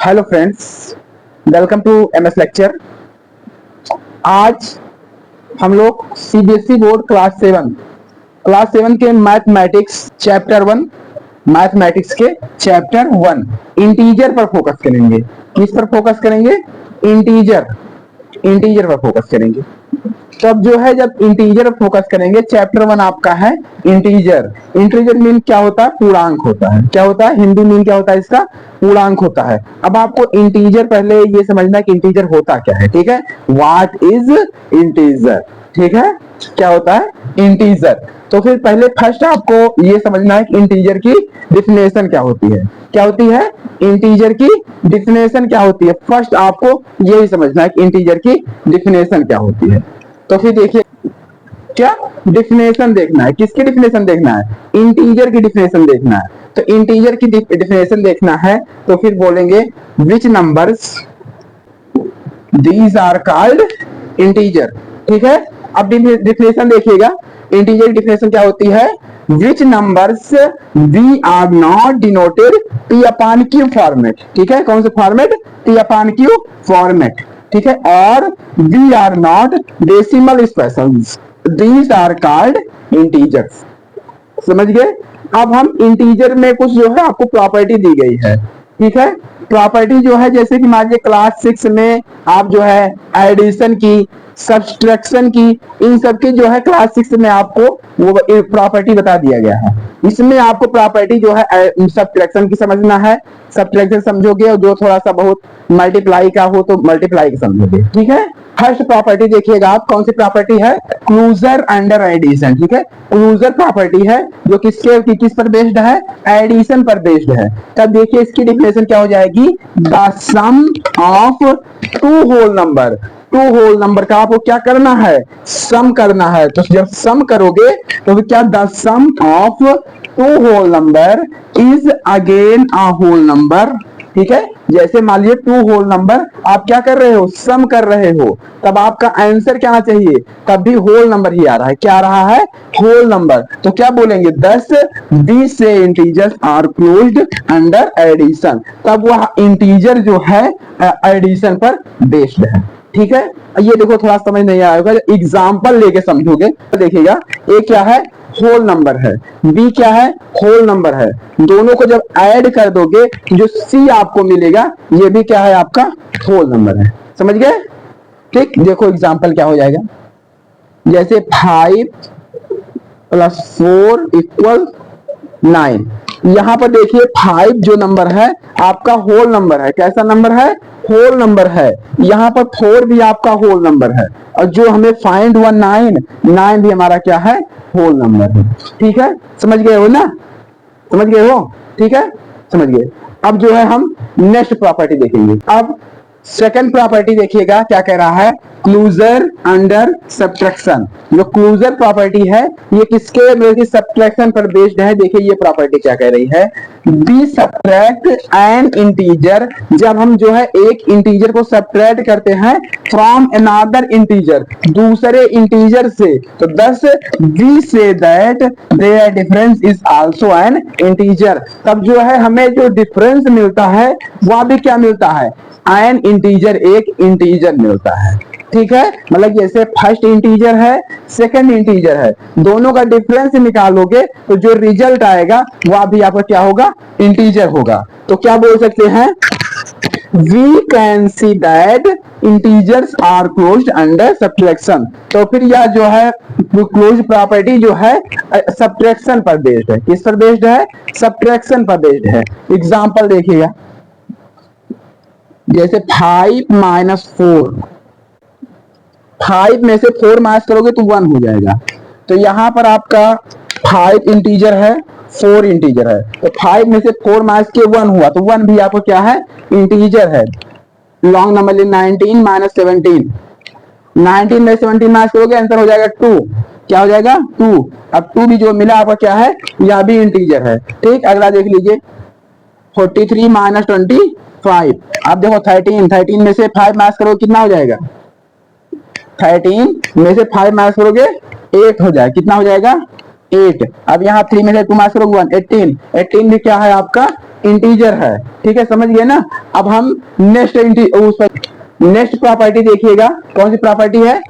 Hello friends, welcome to MS lecture. आज हम लोग सीबीएसई बोर्ड क्लास 7 के मैथमेटिक्स चैप्टर 1 इंटीजर पर फोकस करेंगे। किस पर फोकस करेंगे? इंटीजर पर फोकस करेंगे। तब जो है जब इंटीजर पर फोकस करेंगे, चैप्टर 1 आपका है इंटीजर। इंटीजर मीन क्या होता है? पूर्णांक होता है। क्या होता है? हिंदी मीन क्या होता है इसका? पूर्णांक होता है। अब आपको इंटीजर पहले ये समझना है कि इंटीजर होता क्या है। ठीक है, व्हाट इज इंटीजर। ठीक है, क्या होता है इंटीजर। तो फिर पहले फर्स्ट आपको ये समझना है कि इंटीजर की डिफिनेशन क्या होती है। क्या होती है? इंटीजर की डिफिनेशन क्या होती है। फर्स्ट आपको यही समझना है कि इंटीजर की डिफिनेशन क्या होती है। तो फिर देखिए, क्या डिफिनेशन देखना है। किसकी डिफिनेशन देखना है? इंटीजर की डिफिनेशन देखना है। तो इंटीजर की डिफिनेशन देखना है तो फिर बोलेंगे which numbers these are called integer. ठीक है, अब डिफिनेशन देखिएगा। इंटीजर की डिफिनेशन क्या होती है? Which numbers we are not denoted P upon Q format. ठीक है, कौन से format? P upon Q format. ठीक है, और we are not decimal specials, these are called integers. समझ गए? अब हम इंटीजर में कुछ जो है आपको प्रॉपर्टी दी गई है। ठीक है, प्रॉपर्टी जो है जैसे कि मान लीजिए क्लास 6 में आप जो है एडिशन की, सब्सट्रैक्शन की, इन सब की जो है क्लास 6 में आपको वो प्रॉपर्टी बता दिया गया है। इसमें आपको प्रॉपर्टी जो है सब्सट्रैक्शन की समझना है, सब्सट्रैक्शन समझोगे, और जो थोड़ा सा बहुत मल्टीप्लाई का हो तो मल्टीप्लाई का समझोगे। ठीक है, फर्स्ट प्रॉपर्टी देखिएगा आप, कौन सी प्रॉपर्टी है? Closure under addition. ठीक है, क्लोजर प्रॉपर्टी है जो किस पर बेस्ड है? एडिशन पर बेस्ड है। तब देखिए इसकी डिफिनेशन क्या हो जाएगी? The sum of two whole number. Two whole number का आपको क्या करना है? सम करना है। तो जब सम करोगे तो क्या? The sum of two whole number is again a whole number. ठीक है, जैसे मान लीजिए टू होल नंबर आप क्या कर रहे हो? सम कर रहे हो। तब आपका आंसर क्या आना चाहिए? तब भी होल नंबर ही आ रहा है। क्या आ रहा है? Whole number. तो क्या बोलेंगे? 10 20 से integers are closed under addition. तब वह इंटीजर जो है एडिशन पर बेस्ड है। ठीक है, ये देखो थोड़ा समझ नहीं आया होगा, एग्जाम्पल लेके समझोगे तो देखिएगा। ए क्या है? होल नंबर है। बी क्या है? होल नंबर है। दोनों को जब ऐड कर दोगे जो सी आपको मिलेगा ये भी क्या है? आपका होल नंबर है। समझ गए? ठीक, देखो एग्जाम्पल क्या हो जाएगा। जैसे 5 + 4 = 9। यहां पर देखिए 5 जो नंबर है आपका होल नंबर है। कैसा नंबर है? होल नंबर है। यहां पर 4 भी आपका होल नंबर है, और जो हमें फाइंड हुआ 9 भी हमारा क्या है? होल नंबर है। ठीक है, समझ गए हो ना? समझ गए हो? ठीक है, समझ गए। अब जो है हम नेक्स्ट प्रॉपर्टी देखेंगे। अब सेकंड प्रॉपर्टी देखिएगा क्या कह रहा है? Closure under subtraction. जो क्लोजर प्रॉपर्टी है ये किसके मतलब कि सब्ट्रैक्शन पर बेस्ड है। देखिए ये प्रॉपर्टी क्या कह रही है? Be subtract an integer. जब हम जो है एक इंटीजर को सब्ट्रैक्ट करते हैं फ्रॉम अनदर इंटीजर, दूसरे इंटीजर से, तो 10 we say that their difference is also an integer. तब जो है हमें जो डिफरेंस मिलता है वह भी क्या मिलता है? एन इंटीजर, एक इंटीजर मिलता है। ठीक है, मतलब जैसे फर्स्ट इंटीजर है, सेकंड इंटीजर है, दोनों का डिफरेंस निकालोगे तो जो रिजल्ट आएगा वह भी आपका क्या होगा? इंटीजर होगा। तो क्या बोल सकते हैं? we can see that integers are closed under subtraction। तो फिर यह जो है क्लोज प्रॉपर्टी जो है सब्ट्रैक्शन पर बेस्ड है। किस पर बेस्ड है? सब्ट्रैक्शन पर बेस्ड है। एग्जांपल देखिएगा, जैसे 5 - 4, 5 में से 4 माइनस करोगे तो 1 हो जाएगा। तो यहां पर आपका 5 इंटीजर है, 4 इंटीजर है, तो 5 में से 4 माइनस के 1 हुआ, तो 1 भी आपको क्या है? इंटीजर है। लॉन्ग नंबर 19 - 17, 19 में 17 माइनस करोगे आंसर हो जाएगा 2। क्या हो जाएगा? 2। अब 2 भी जो मिला आपका क्या है? यह भी इंटीजर है। ठीक, अगला देख लीजिए 43 - 25। अब देखो 13 में से 5 माइनस करोगे कितना हो जाएगा? 13 में से 5 माइनस करोगे 8 हो जाएगा। कितना हो जाएगा? 8। अब यहाँ 3 में से 2 माइनस करोगे 1, 18 भी क्या है आपका? इंटीजर है, ठीक है, समझ गए ना। अब हम नेक्स्ट प्रॉपर्टी देखिएगा, कौन सी प्रॉपर्टी है,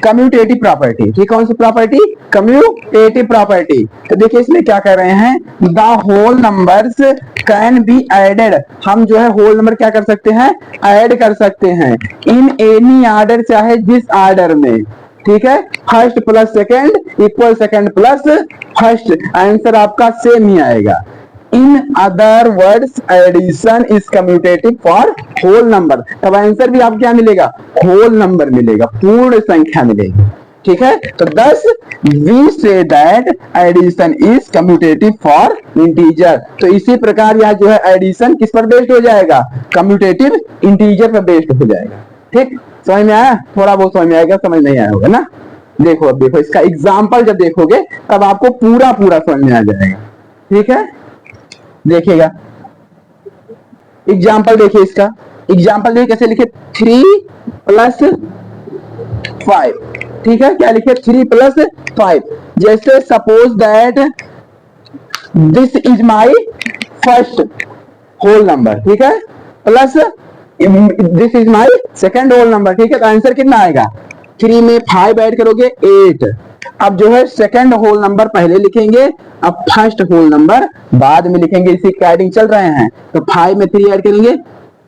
कम्यूटेटिव प्रॉपर्टी, ठीक, कौन सी प्रॉपर्टी, कम्यूटेटिव प्रॉपर्टी। तो देखिए इसमें क्या कर रहे हैं, the whole numbers can be added, हम जो है होल नंबर क्या कर सकते हैं, ऐड कर सकते हैं, इन एनी ऑर्डर, चाहे जिस ऑर्डर में, ठीक है, first plus second equal second plus first, answer आपका सेम ही आएगा। In other words addition is commutative for whole number, तब आंसर भी आपको क्या मिलेगा, होल नंबर मिलेगा, पूर्ण संख्या मिलेगी, ठीक है। तो thus we say that addition is commutative for integer, तो इसी प्रकार यह जो है एडिशन किस पर बेस्ड हो जाएगा, कम्यूटेटिव इंटीजर पर बेस्ड हो जाएगा, ठीक, समझ में आया, थोड़ा बहुत समझ में आएगा, समझ नहीं आया होगा ना। देखो अब देखो इसका एग्जाम्पल जब देखोगे तब आपको पूरा पूरा समझ में आ जाएगा, ठीक है। देखिएगा एग्जाम्पल, देखिए इसका एग्जाम्पल देखिए कैसे लिखे, 3 + 5, ठीक है, क्या लिखे, 3 + 5, जैसे suppose that this is my first whole number, ठीक है, plus this is my second whole number, ठीक है, तो आंसर कितना आएगा, 3 में 5 ऐड करोगे 8, अब जो है सेकंड होल नंबर पहले लिखेंगे, अब फर्स्ट होल नंबर बाद में लिखेंगे, इसी का एडिंग चल रहे हैं, तो 5 में 3 ऐड करेंगे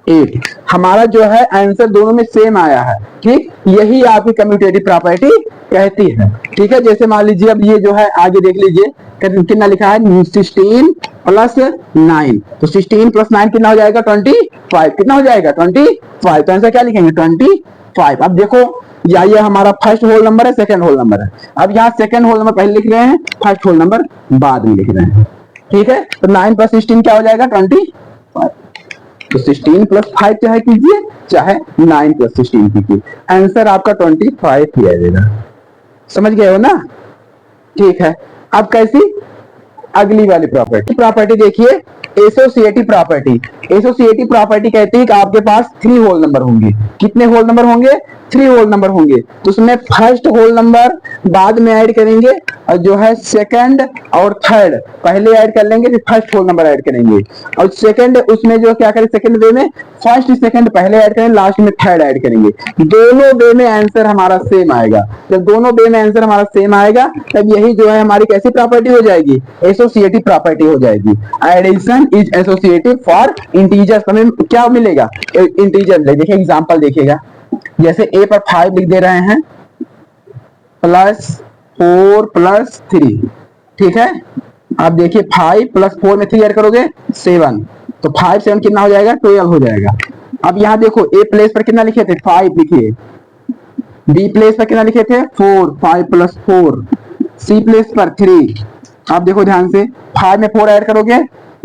8, हमारा जो है आंसर दोनों में सेम आया है, ठीक, यही आपकी कम्यूटेटिव प्रॉपर्टी कहती है, ठीक है। जैसे मान लीजिए अब ये जो है आगे देख लीजिए कितना लिखा है, 16 + 9, तो 16 + 9 कितना हो जाएगा, 25, कितना हो जाएगा 25, तो आंसर क्या लिखेंगे 25। अब देखो या ये हमारा फर्स्ट होल नंबर है, सेकंड होल नंबर है, अब यहाँ सेकंड होल नंबर पहले लिख रहे हैं, फर्स्ट होल नंबर बाद में लिख रहे हैं, ठीक है, तो 9 + 16 क्या हो जाएगा 25, तो 16 + 5 चाहे कीजिए चाहे 9 + 16 कीजिए, आंसर आपका 25 ही आएगा, समझ गए हो ना, ठीक है। अब कैसी, अगली वाली प्रॉपर्टी देखिए, एसोसिएटिव प्रॉपर्टी। एसोसिएटिव प्रॉपर्टी कहती है कि आपके पास 3 होल नंबर होंगे, कितने होल नंबर होंगे, 3 होल नंबर होंगे, तो उसमें फर्स्ट होल नंबर बाद में ऐड करेंगे, और जो है सेकंड और थर्ड पहले ऐड कर लेंगे, फिर फर्स्ट होल नंबर ऐड करेंगे, और सेकंड उसमें जो क्या करें, सेकंड वे में फर्स्ट सेकंड पहले ऐड करेंगे, लास्ट में थर्ड ऐड करेंगे, दोनों वे में आंसर हमारा सेम आएगा। जब दोनों वे में आंसर हमारा सेम आएगा तब यही जो है हमारी कैसी प्रॉपर्टी हो जाएगी, एसोसिएटिव प्रॉपर्टी हो जाएगी। Addition is associative for integers, हमें क्या मिलेगा, इंटीजर। देखिए एग्जांपल देखिएगा, जैसे ए पर 5 लिख दे रहे हैं, +4 + 3, ठीक है, आप देखिए 5 + 4 में 3 ऐड करोगे 7, तो 5 7 कितना हो जाएगा 12 हो जाएगा। अब यहाँ देखो ए प्लेस पर कितना लिखे थे 5 लिखिए, बी प्लेस पर कितना लिखे थे 4, 5 + 4, सी प्लेस पर 3, आप देखो ध्यान से 5 में 4 ऐड करोगे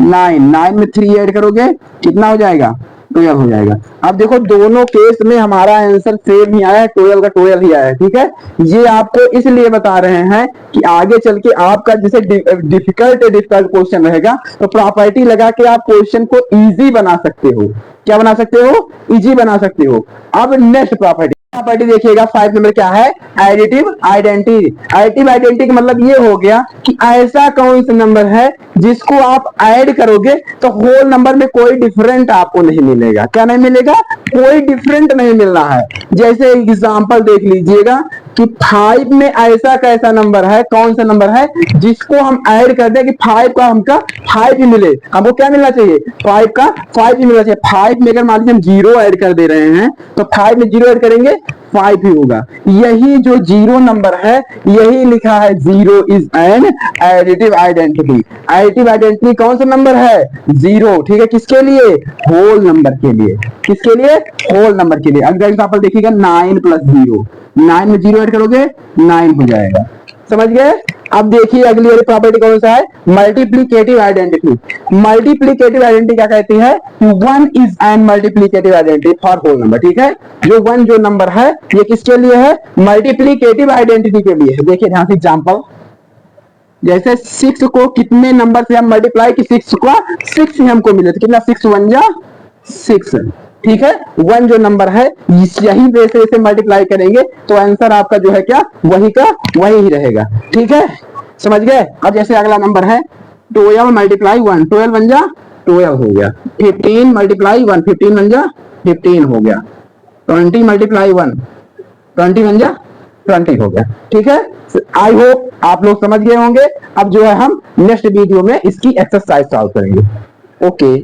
9, 9 में 3 ऐड करोगे कितना हो जाएगा 12 हो जाएगा। अब देखो दोनों केस में हमारा आंसर सेम ही आया है, 12 का 12 ही आया है, ठीक है। ये आपको इसलिए बता रहे हैं कि आगे चल के आपका जैसे डिफिकल्ट क्वेश्चन रहेगा तो प्रॉपर्टी लगा के आप क्वेश्चन को इजी बना सकते हो। क्या बना सकते हो, इजी बना सकते हो। अब नेक्स्ट प्रॉपर्टी देखिएगा, 5 नंबर क्या है, एडिटिव आइडेंटिटी। एडिटिव आइडेंटिटी का मतलब ये हो गया कि ऐसा कौन सा नंबर है जिसको आप ऐड करोगे तो होल नंबर में कोई डिफरेंट आपको नहीं मिलेगा। क्या नहीं मिलेगा, कोई डिफरेंट नहीं मिलना है। जैसे एग्जांपल देख लीजिएगा कि 5 में ऐसा कैसा नंबर है, कौन सा नंबर है जिसको हम ऐड कर दें कि 5 का हमका 5 ही मिले। हमको क्या मिलना चाहिए, 5 का 5 ही मिलना चाहिए। 5 में अगर मान लीजिए हम 0 ऐड कर दे रहे हैं तो 5 में 0 ऐड करेंगे 5 ही होगा। यही जो 0 नंबर है यही लिखा है 0 is an additive identity. Additive identity कौन सा नंबर है, 0, ठीक है। किसके लिए, होल नंबर के लिए। किसके लिए, होल नंबर के लिए। अगला एग्जांपल देखिएगा, 9 + 0, 9 में 0 ऐड करोगे 9 हो जाएगा। समझ गए। अब देखिए अगली वाली प्रॉपर्टी कौन सा है, मल्टीप्लिकेटिव आइडेंटिटी। मल्टीप्लिकेटिव आइडेंटिटी क्या कहती है, 1 is an multiplicative identity for whole number, ठीक है। जो 1 जो नंबर है ये किसके लिए है, मल्टीप्लिकेटिव आइडेंटिटी के लिए है। देखिए ध्यान से एग्जांपल, जैसे 6 को कितने नंबर से हम मल्टीप्लाई की 6 को 6 ही हमको मिले थे, कितना 6 1 जा 6, ठीक है। 1 जो नंबर है यही वैसे वैसे मल्टीप्लाई करेंगे तो आंसर आपका जो है क्या, वही का वही ही रहेगा, ठीक है। समझ गए। अब जैसे अगला नंबर है 12 × 1, 12 1 जा 12 हो गया। 15 मल्टीप्लाई 1, 15 बन जा 15 हो गया। 20 मल्टीप्लाई 1, 20 बन जा 20 हो गया। ठीक है, आई होप आप लोग समझ गए होंगे। अब जो है हम नेक्स्ट वीडियो में इसकी एक्सरसाइज सॉल्व करेंगे। ओके।